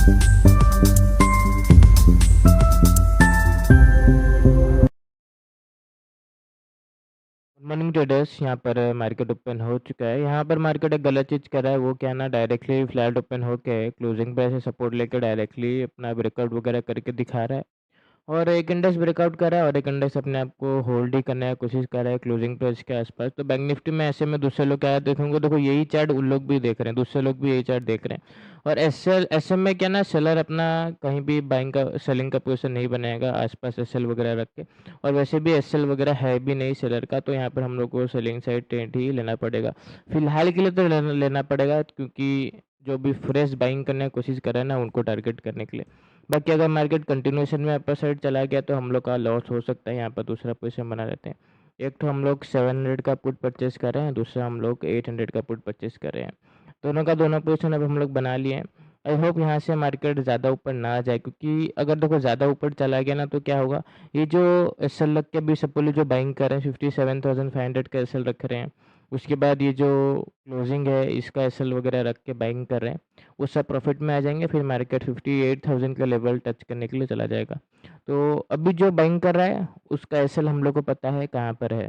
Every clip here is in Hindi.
Good morning traders. यहाँ पर मार्केट ओपन हो चुका है। यहाँ पर मार्केट एक गलत चीज़ कर रहा है, वो क्या है ना, डायरेक्टली फ्लैट ओपन होके क्लोजिंग प्राइस से सपोर्ट लेकर डायरेक्टली अपना ब्रेकआउट वगैरह करके दिखा रहा है। और एक इंडेक्स ब्रेकआउट कर रहा है और एक इंडेक्स अपने आप को होल्ड ही करने की कोशिश कर रहा है क्लोजिंग प्राइस के आसपास। तो बैंक निफ्टी में ऐसे में दूसरे लोग क्या देखेंगे, देखो यही चार्ट उन लोग भी देख रहे हैं, दूसरे लोग भी यही चार्ट देख रहे हैं। और एसएल में क्या ना, सेलर अपना कहीं भी बाइंग का सेलिंग का पोजीशन नहीं बनाएगा आसपास एसएल वगैरह रख के। और वैसे भी एसएल वगैरह है भी नहीं सेलर का, तो यहाँ पर हम लोग को सेलिंग साइड ट्रेंड ही लेना पड़ेगा फिलहाल के लिए। तो लेना पड़ेगा, क्योंकि जो भी फ्रेश बाइंग करने की कोशिश कर रहे हैं ना, उनको टारगेट करने के लिए। बाकी अगर मार्केट कंटिन्यूएशन में अपर साइड चला गया तो हम लोग का लॉस हो सकता है। यहाँ पर दूसरा पोजीशन बना लेते हैं। एक तो हम लोग 700 का पुट परचेस कर रहे हैं, दूसरा हम लोग 800 का पुट परचेस कर रहे हैं। दोनों का दोनों पोजीशन अब हम लोग बना लिए हैं। आई होप यहाँ से मार्केट ज़्यादा ऊपर ना जाए, क्योंकि अगर देखो ज़्यादा ऊपर चला गया ना तो क्या होगा, ये जो एस एल रख के भी सपोली जो बाइंग कर रहे हैं 57,500 का एस एल रख रहे हैं, उसके बाद ये जो क्लोजिंग है इसका एस एल वगैरह रख के बाइंग कर रहे हैं, वो सब प्रॉफिट में आ जाएंगे। फिर मार्केट 58,000 का लेवल टच करने के लिए चला जाएगा। तो अभी जो बाइंग कर रहा है उसका एसएल हम लोग को पता है कहाँ पर है,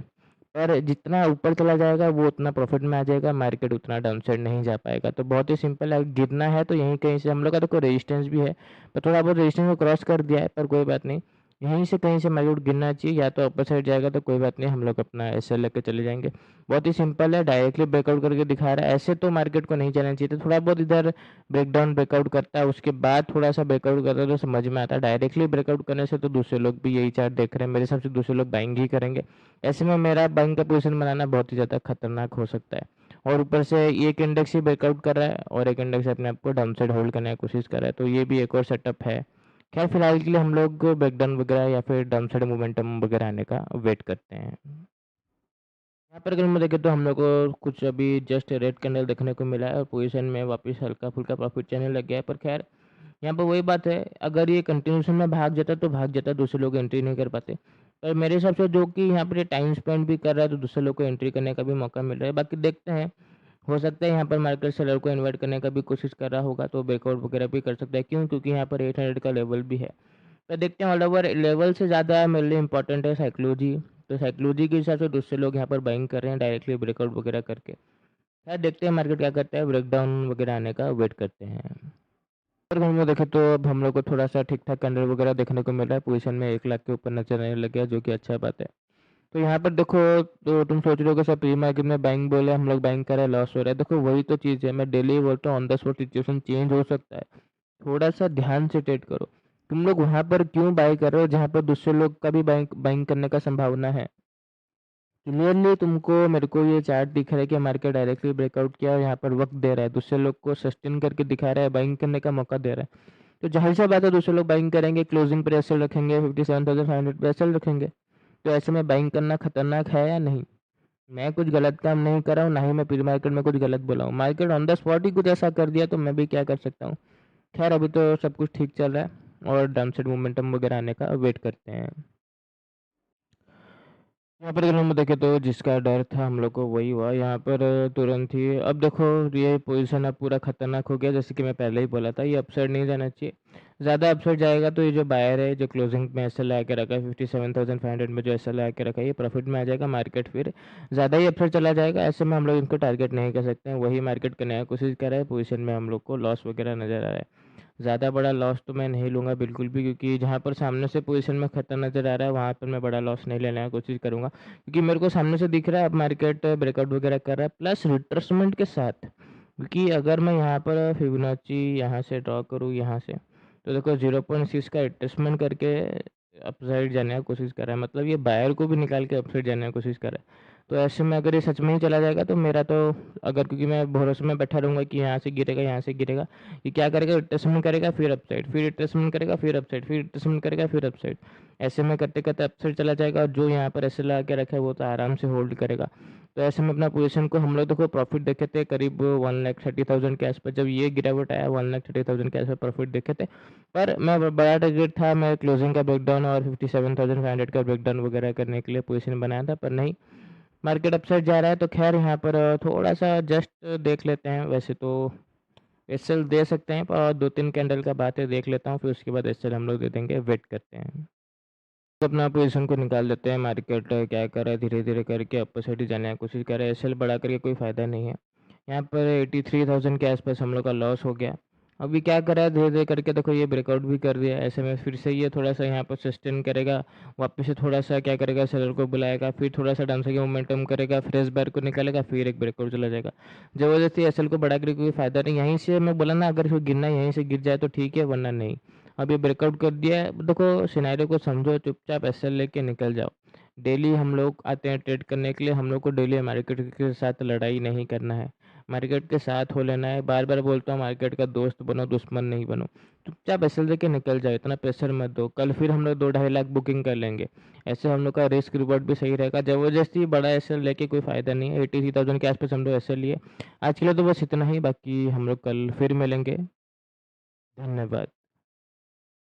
पर जितना ऊपर चला जाएगा वो उतना प्रॉफिट में आ जाएगा, मार्केट उतना डाउन साइड नहीं जा पाएगा। तो बहुत ही सिंपल है, गिरना है तो यहीं कहीं से हम लोग का देखो रेजिस्टेंस भी है, पर थोड़ा बहुत रेजिस्टेंस को क्रॉस कर दिया है, पर कोई बात नहीं, यहीं से कहीं से मार्केट गिरना चाहिए। या तो अपर साइड जाएगा तो कोई बात नहीं, हम लोग अपना एसएल लेकर चले जाएंगे। बहुत ही सिंपल है, डायरेक्टली ब्रेकआउट करके दिखा रहा है। ऐसे तो मार्केट को नहीं चलना चाहिए, तो थोड़ा बहुत इधर ब्रेकडाउन ब्रेकआउट करता है, उसके बाद थोड़ा सा ब्रेकआउट करता है तो समझ में आता है। डायरेक्टली ब्रेकआउट करने से तो दूसरे लोग भी यही चार्ट देख रहे हैं, मेरे हिसाब से दूसरे लोग बाइंग ही करेंगे। ऐसे में मेरा बाइंग का पोजीशन बनाना बहुत ही ज़्यादा खतरनाक हो सकता है। और ऊपर से एक इंडेक्स ही ब्रेकआउट कर रहा है और एक इंडेक्स अपने आप को डाउन साइड होल्ड करने की कोशिश कर रहा है, तो ये भी एक और सेटअप है। खैर फिलहाल के लिए हम लोग ब्रेकडाउन वगैरह या फिर डाउन साइड मोमेंटम वगैरह आने का वेट करते हैं। यहाँ पर अगर मैं देखें तो हम लोग को कुछ अभी जस्ट रेड कैंडल देखने को मिला है और पोजीशन में वापस हल्का फुल्का प्रॉफिट चलने लग गया है। पर खैर यहाँ पर वही बात है, अगर ये कंटिन्यूशन में भाग जाता तो भाग जाता, दूसरे लोग एंट्री नहीं कर पाते। पर मेरे हिसाब से जो कि यहाँ पर टाइम स्पेंड भी कर रहा है तो दूसरे लोग को एंट्री करने का भी मौका मिल रहा है। बाकी देखते हैं, हो सकता है यहाँ पर मार्केट सेलर को इन्वाइट करने का भी कोशिश कर रहा होगा तो ब्रेकआउट वगैरह भी कर सकता है। क्यों? क्योंकि यहाँ पर 800 का लेवल भी है। तो देखते हैं, ऑल ओवर लेवल से ज़्यादा मेरे लिए इंपॉर्टेंट है साइकोलॉजी। तो साइकोलॉजी के हिसाब से दूसरे लोग यहाँ पर बाइंग कर रहे हैं डायरेक्टली ब्रेकआउट वगैरह करके। खैर देखते हैं मार्केट क्या करता है, ब्रेकडाउन वगैरह आने का वेट करते हैं। अगर हम लोग देखें तो अब हम लोग को थोड़ा सा ठीक ठाक कैंडल वगैरह देखने को मिल रहा है, पोजीशन में 1 लाख के ऊपर नजर आने लग गया, जो कि अच्छा बात है। तो यहाँ पर देखो, तो तुम सोच रहे हो कि सर प्री मार्केट में बाइंग बोले हम लोग बाइंग कर रहे हैं लॉस हो रहा है। देखो वही तो चीज़ है, मैं डेली बोलता हूँ on the spot situation change हो सकता है, थोड़ा सा ध्यान से ट्रेड करो। तुम लोग वहां पर क्यों बाय कर रहे हो जहां पर दूसरे लोग का भी बाइंग बाइंग करने का संभावना है? क्लियरली तुमको, मेरे को ये चार्ट दिख रहा है कि मार्केट डायरेक्टली ब्रेकआउट किया और यहाँ पर वक्त दे रहा है, दूसरे लोग को सस्टेन करके दिखा रहा है, बाइंग करने का मौका दे रहा है। तो जाहिर सा बात है दूसरे लोग बाइंग करेंगे, क्लोजिंग पर एसएल रखेंगे, 57,500 पे एसएल रखेंगे। तो ऐसे में बाइंग करना खतरनाक है या नहीं? मैं कुछ गलत काम नहीं कर रहा हूँ, ना ही मैं प्री मार्केट में कुछ गलत बोला हूँ। मार्केट ऑन द स्पॉट ही कुछ ऐसा कर दिया तो मैं भी क्या कर सकता हूँ। खैर अभी तो सब कुछ ठीक चल रहा है और डाउन साइड मोमेंटम वगैरह आने का वेट करते हैं। यहाँ पर अगर हम देखें तो जिसका डर था हम लोग को वही हुआ यहाँ पर, तुरंत ही। अब देखो ये पोजीशन अब पूरा खतरनाक हो गया, जैसे कि मैं पहले ही बोला था, ये अपसाइड नहीं जाना चाहिए। ज़्यादा अपसाइड जाएगा तो ये जो बायर है जो क्लोजिंग में एस एल लगा के रखा है 57,500 में, जो एस एल लगा के रखा है, ये प्रॉफिट में आ जाएगा, मार्केट फिर ज़्यादा ही अपसाइड चला जाएगा। ऐसे में हम लोग इनको टारगेट नहीं कर सकते हैं, वही मार्केट करने की कोशिश कर रहा है, पोजीशन में हम लोग को लॉस वगैरह नज़र आ रहा है। ज़्यादा बड़ा लॉस तो मैं नहीं लूँगा बिल्कुल भी, क्योंकि जहाँ पर सामने से पोजीशन में खतरा नज़र आ रहा है वहाँ पर मैं बड़ा लॉस नहीं लेने की कोशिश करूँगा, क्योंकि मेरे को सामने से दिख रहा है अब मार्केट ब्रेकआउट वगैरह कर रहा है प्लस रिट्रेसमेंट के साथ। क्योंकि अगर मैं यहाँ पर फिबोनाची यहाँ से ड्रॉ करूँ यहाँ से, तो देखो 0.6 का रिट्रेसमेंट करके अपसाइड जाने की कोशिश कर रहा है, मतलब ये बायर को भी निकाल के अपसाइड जाने की कोशिश कर रहा है। तो ऐसे में अगर ये सच में ही चला जाएगा तो मेरा तो, अगर क्योंकि मैं भरोसे में बैठा रहूँगा कि यहाँ से गिरेगा यहाँ से गिरेगा, ये क्या करेगा, रिट्रेसमेंट करेगा फिर अपसाइड, फिर रिट्रेसमेंट करेगा फिर अपसाइड, फिर रिट्रेसमेंट करेगा फिर अपसाइड। ऐसे में करते करते अपसाइड चला जाएगा और जो यहाँ पर ऐसे लगा के रखा है वो तो आराम से होल्ड करेगा। तो ऐसे में अपना पोजीशन को हम लोग देखो प्रॉफिट देखे थे करीब 1,30,000 के आसपास, जब ये गिरावट आया 1,30,000 के आसपास प्रॉफिट देखे थे। पर मैं बड़ा टारगेट था, मैं क्लोजिंग का ब्रेकडाउन और 57,500 का ब्रेकडाउन वगैरह करने के लिए पोजीशन बनाया था, पर नहीं, मार्केट अपसाइड जा रहा है। तो खैर यहाँ पर थोड़ा सा जस्ट देख लेते हैं। वैसे तो एसएल दे सकते हैं पर 2-3 कैंडल का बात है, देख लेता हूँ, फिर उसके बाद एसएल हम लोग दे देंगे, वेट करते हैं। तो अपना पोजीशन को निकाल देते हैं, मार्केट क्या कर रहा है, धीरे-धीरे करके अपर साइड ही जाने की कोशिश कर रहा है, एसएल बढ़ा करके कोई फ़ायदा नहीं है। यहाँ पर 83,000 के आसपास हम लोग का लॉस हो गया। अभी क्या कर रहा है, धीरे-धीरे करके देखो ये ब्रेकआउट भी कर दिया, ऐसे में फिर से ये थोड़ा-सा यहाँ पर सस्टेन करेगा, वापस से थोड़ा-सा क्या करेगा, सेलर को बुलाएगा, फिर थोड़ा-सा डाउनसाइड मोमेंटम करेगा, फ्रेश बायर को निकालेगा, फिर एक ब्रेकआउट चला जाएगा। ज़बरदस्ती एसएल को बढ़ा करके कोई फ़ायदा नहीं, यहीं से मैं बोला ना, अगर इसको गिरना है यहीं से गिर जाए तो ठीक है, वरना नहीं। अभी ब्रेकआउट कर दिया है, देखो सिनेरियो को समझो, चुपचाप एसएल लेके निकल जाओ। डेली हम लोग आते हैं ट्रेड करने के लिए, हम लोग को डेली मार्केट के साथ लड़ाई नहीं करना है, मार्केट के साथ हो लेना है। बार-बार बोलता हूँ, मार्केट का दोस्त बनो, दुश्मन नहीं बनो। चुपचाप एसएल लेके निकल जाओ, इतना प्रेशर मत दो। कल फिर हम लोग 2 ढाई लाख बुकिंग कर लेंगे। ऐसे हम लोग का रिस्क रिवॉर्ड भी सही रहेगा। ज़बरदस्ती बड़ा एसएल लेके कोई फ़ायदा नहीं है। 83,000 के आसपास हम लोग एसएल लिए। आज के लिए तो बस इतना ही, बाकी हम लोग कल फिर मिलेंगे। धन्यवाद।